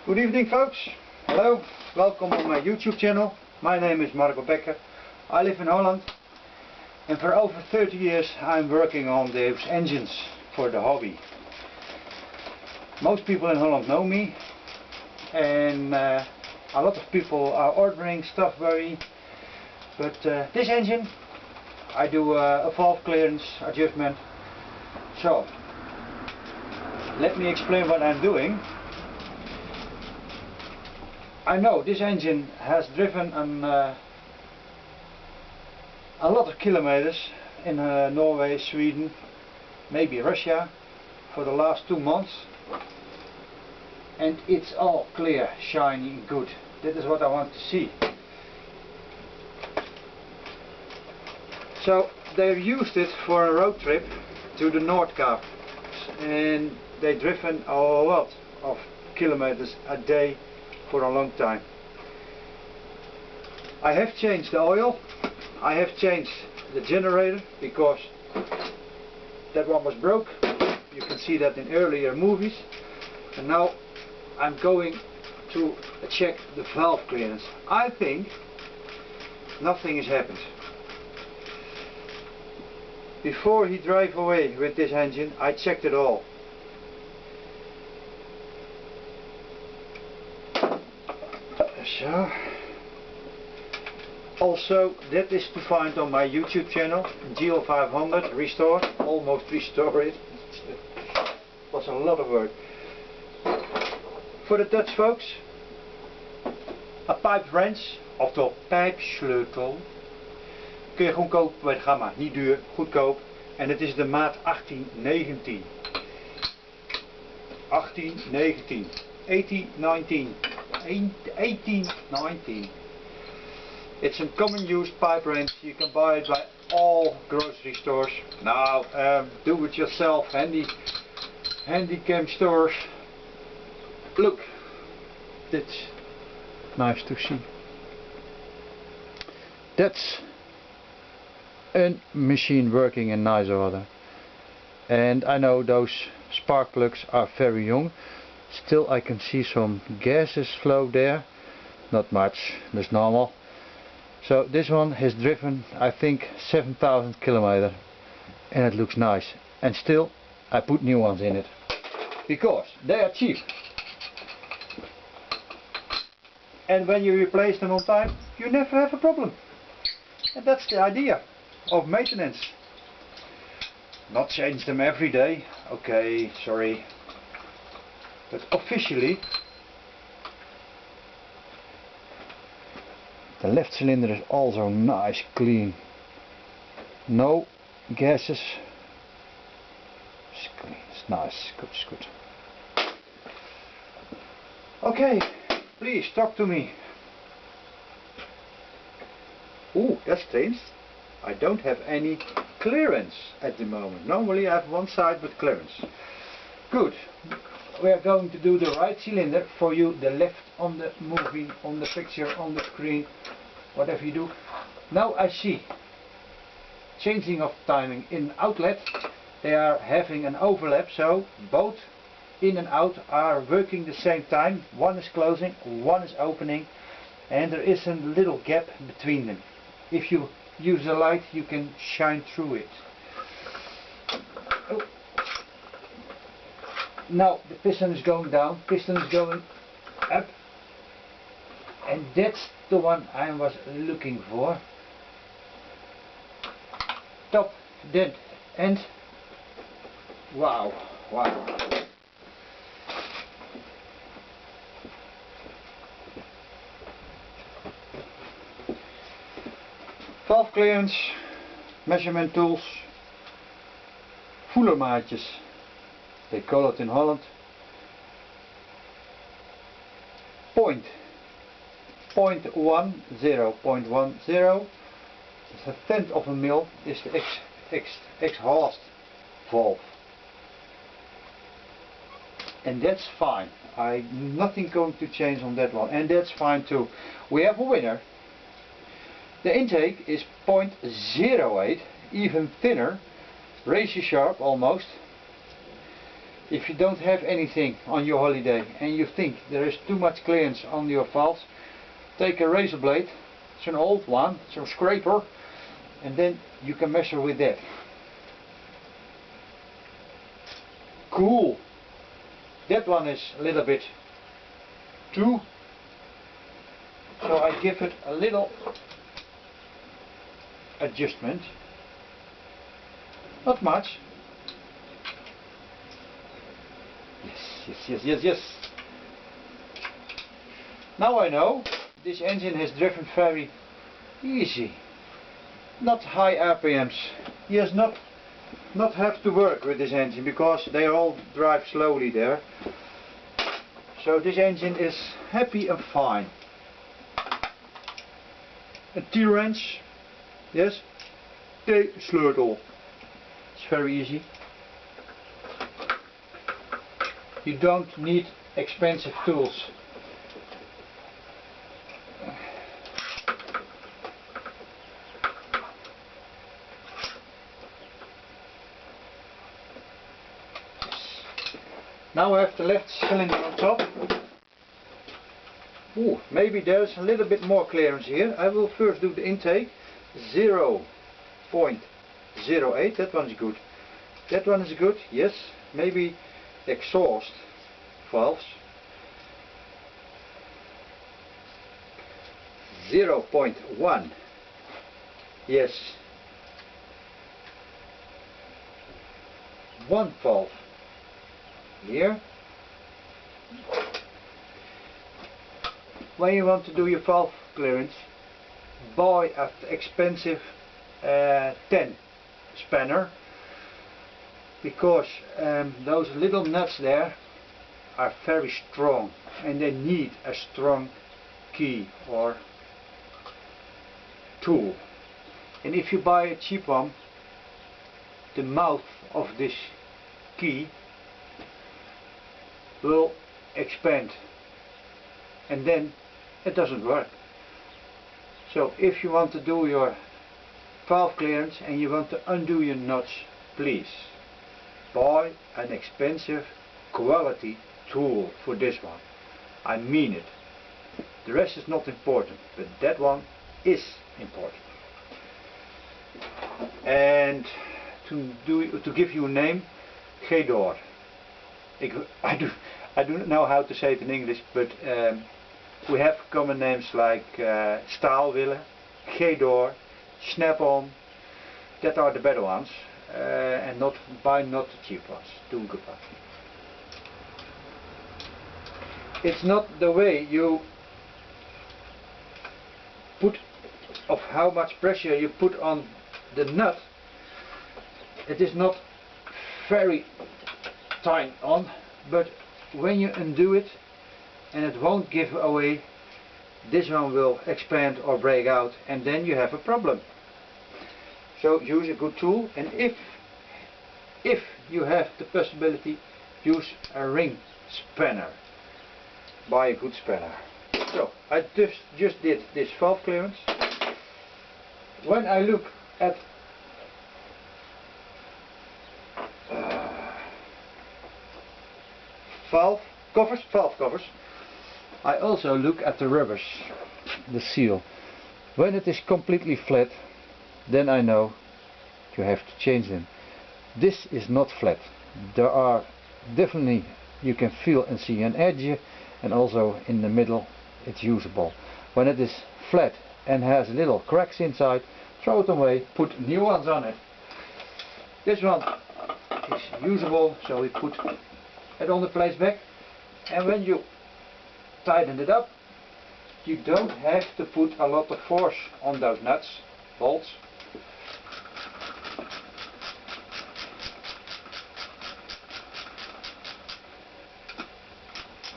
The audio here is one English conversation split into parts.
Good evening, folks. Hello, welcome on my YouTube channel. My name is Becker. I live in Holland, and for over 30 years I'm working on those engines for the hobby. Most people in Holland know me, and a lot of people are ordering stuff by me. But this engine, I do a valve clearance adjustment. So let me explain what I'm doing. I know this engine has driven a lot of kilometers in Norway, Sweden, maybe Russia for the last 2 months, and it's all clear, shiny, good. That is what I want to see. So they've used it for a road trip to the North Cape, and they've driven a lot of kilometers a day for a long time. I have changed the oil, I have changed the generator because that one was broke. You can see that in earlier movies, and now I'm going to check the valve clearance. I think nothing has happened. Before he drove away with this engine, I checked it all. So, also that is to find on my YouTube channel, GL500 Restore, almost restore it. Was a lot of work. For the Dutch folks, a pipe wrench, oftewel pijpsleutel, kun je gewoon kopen bij de Gamma, niet duur, goedkoop, en het is de maat 1819. 1819. 1819. 1819. It's a common use pipe wrench. You can buy it by all grocery stores. Now, do it yourself handicam stores. Look, that's nice to see. That's a machine working in nice order. And I know those spark plugs are very young. Still I can see some gases flow there. Not much, that's normal. So this one has driven, I think, 7,000 kilometers, and it looks nice. And still I put new ones in it because they are cheap. And when you replace them on time, you never have a problem. And that's the idea of maintenance. Not change them every day. Okay, sorry. But officially, the left cylinder is also nice, clean. No gases. It's clean, it's nice, it's good. Okay, please talk to me. Ooh, that's strange. I don't have any clearance at the moment. Normally I have one side with clearance. Good. We are going to do the right cylinder for you, the left on the movie, on the picture, on the screen, whatever you do. Now I see changing of timing in outlet. They are having an overlap, so both in and out are working the same time. One is closing, one is opening, and there is a little gap between them. If you use the light, you can shine through it. Oh. Now the piston is going down, piston is going up, and that's the one I was looking for. Top, dead end. Wow, wow. Valve clearance, measurement tools, voelermaatjes. They call it in Holland. Point 0.10, 0.10. It's a tenth of a mil is the exhaust valve. And that's fine. I'm nothing going to change on that one, and that's fine too. We have a winner. The intake is 0.08, even thinner, razor sharp almost. if you don't have anything on your holiday and you think there is too much clearance on your valves, take a razor blade, it's an old one, it's a scraper, and then you can measure with that. Cool! That one is a little bit too, so I give it a little adjustment, not much. Yes. Now I know this engine has driven very easy, not high RPMs. He has not have to work with this engine because they all drive slowly there. So this engine is happy and fine. A T-wrench, yes, T-sleutel. It's very easy. You don't need expensive tools. Now I have the left cylinder on top. Ooh, maybe there's a little bit more clearance here. I will first do the intake. 0.08, that one's good. That one is good, yes. Maybe exhaust valves. 0.1, yes. One valve here. When you want to do your valve clearance, buy an expensive 10 spanner, because those little nuts there are very strong and they need a strong key or tool. And if you buy a cheap one, the mouth of this key will expand and then it doesn't work. So if you want to do your valve clearance and you want to undo your nuts, please buy an expensive quality tool for this one. I mean it. The rest is not important, but that one is important. And to give you a name, Gedor. I do not know how to say it in English, but we have common names like Staalwille, Gedor, Snap-on. That are the better ones, and buy not the cheap ones. Do good ones. It's not the way you put of how much pressure you put on the nut. It is not very tight on, but when you undo it and it won't give away, this one will expand or break out, and then you have a problem. So use a good tool, and if you have the possibility, use a ring spanner. Buy a good spanner. So I just did this valve clearance. When I look at valve covers, I also look at the rubbers, the seal. When it is completely flat, then I know you have to change them. This is not flat. There are definitely, you can feel and see an edge, and also in the middle it's usable. When it is flat and has little cracks inside, throw it away, put new ones on it. This one is usable, so we put it on the place back, and when you tighten it up, you don't have to put a lot of force on those nuts, bolts.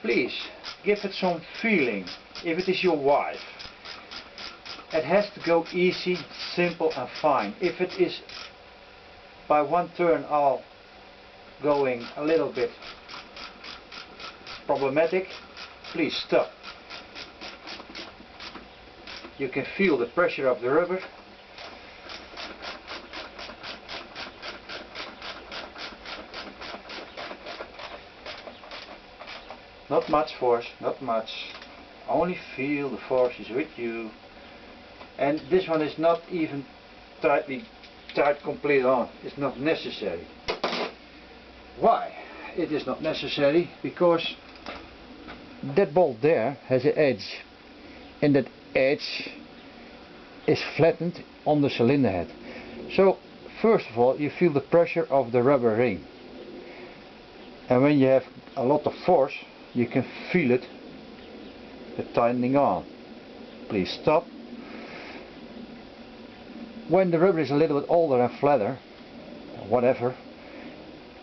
Please give it some feeling. If it is your wife, it has to go easy, simple and fine. If it is by one turn all going a little bit problematic, please stop. You can feel the pressure of the rubber. Not much force, not much. Only feel the force is with you. And this one is not even tied complete on. It's not necessary. Why? It is not necessary because that bolt there has an edge, and that edge is flattened on the cylinder head. So first of all you feel the pressure of the rubber ring, and when you have a lot of force you can feel it, the tightening on. Please stop. When the rubber is a little bit older and flatter, whatever,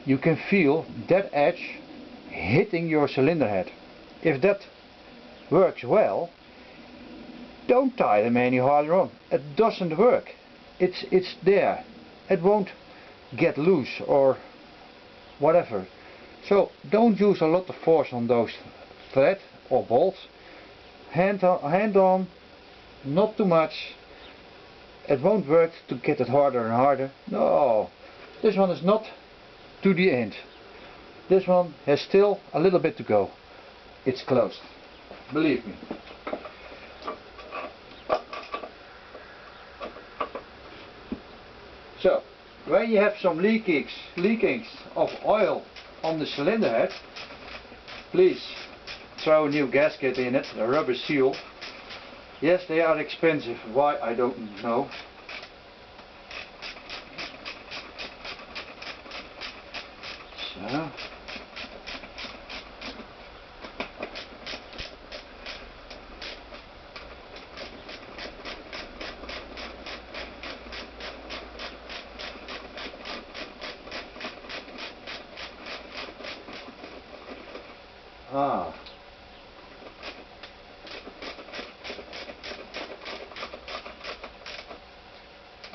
you can feel that edge hitting your cylinder head. If that works well, don't tie them any harder on. It doesn't work. It's there. It won't get loose or whatever. So don't use a lot of force on those thread or bolts. Hand on, not too much. It won't work to get it harder and harder. No, this one is not to the end. This one has still a little bit to go. It's closed, believe me. So, when you have some leakings of oil on the cylinder head, please throw a new gasket in it, a rubber seal. Yes, they are expensive. Why? I don't know. So. Ah.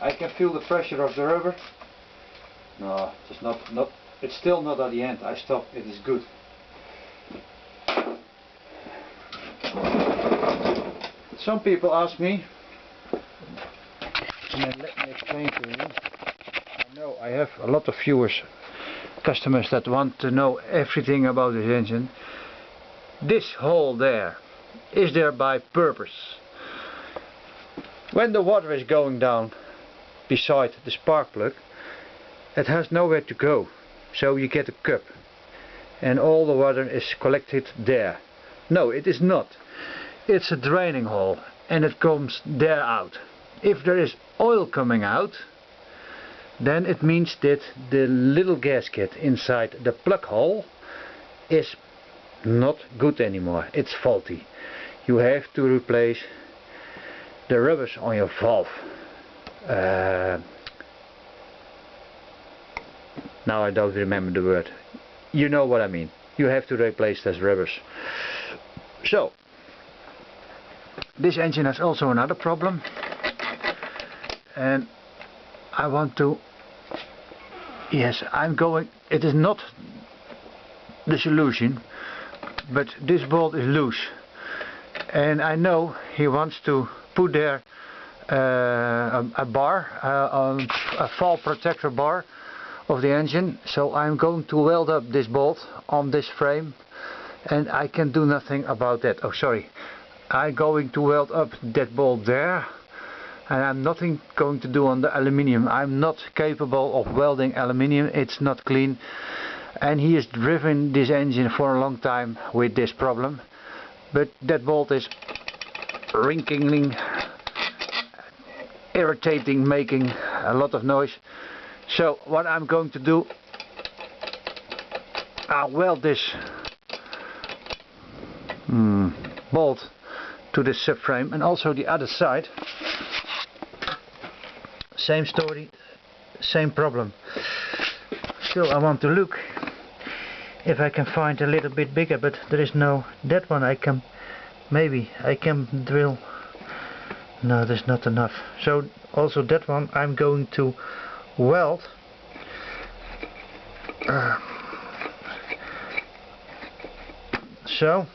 I can feel the pressure of the rubber. No, it's not. It's still not at the end. I stop. It is good. Some people ask me, and let me explain to you. I know I have a lot of viewers, customers that want to know everything about this engine. This hole there is there by purpose. When the water is going down beside the spark plug, it has nowhere to go, so you get a cup and all the water is collected there. No, it is not. It's a draining hole and it comes there out. If there is oil coming out, then it means that the little gasket inside the plug hole is not good anymore. It's faulty. You have to replace the rubbers on your valve. Now I don't remember the word. You know what I mean. You have to replace those rubbers. So this engine has also another problem, and I want to, yes, I'm going, it is not the solution, but this bolt is loose, and I know he wants to put there a bar, a fall protector bar of the engine, so I'm going to weld up this bolt on this frame, and I can do nothing about that. Oh, sorry, I'm going to weld up that bolt there, and I'm nothing going to do on the aluminium. I'm not capable of welding aluminium. It's not clean, and he has driven this engine for a long time with this problem, but that bolt is wrinkling, irritating, making a lot of noise. So what I'm going to do, I'll weld this bolt to this subframe, and also the other side. Same story, same problem. Still I want to look if I can find a little bit bigger, but there is no, that one I can, maybe I can drill. No, there's not enough. So also that one I'm going to weld. So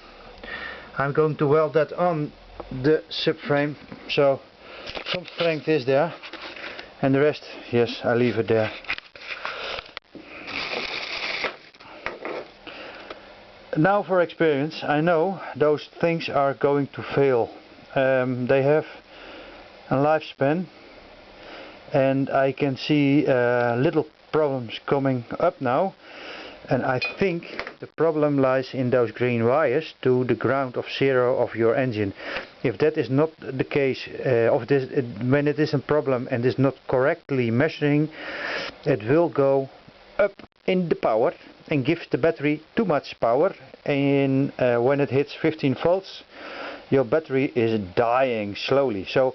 I'm going to weld that on the subframe, so some strength is there, and the rest, yes, I leave it there. now for experience I know those things are going to fail. They have a lifespan, and I can see little problems coming up now, and I think the problem lies in those green wires to the ground of zero of your engine. If that is not the case, when it is a problem and is not correctly measuring, it will go up in the power and gives the battery too much power, and when it hits 15 volts your battery is dying slowly. So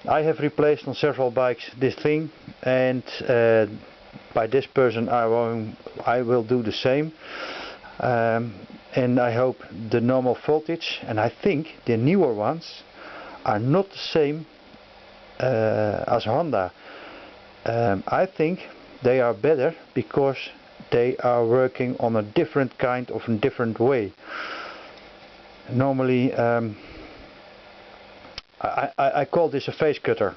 I have replaced on several bikes this thing, and by this person I will do the same, and I hope the normal voltage, and I think the newer ones are not the same as Honda. I think they are better because they are working on a different kind of a different way. Normally I call this a face cutter.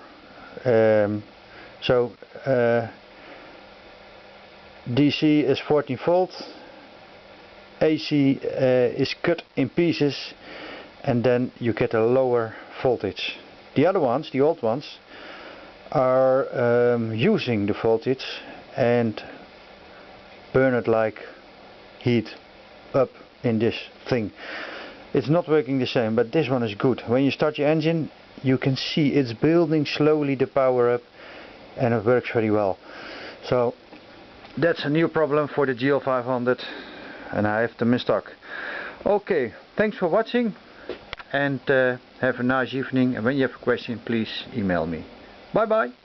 DC is 14 volts, AC is cut in pieces, and then you get a lower voltage. The other ones, the old ones, are using the voltage and burn it like heat up in this thing. It's not working the same, but this one is good. When you start your engine, you can see it's building slowly the power up, and it works very well. So that's a new problem for the GL500, and I have them in stock. Okay, thanks for watching, and have a nice evening, and when you have a question please email me. Bye bye.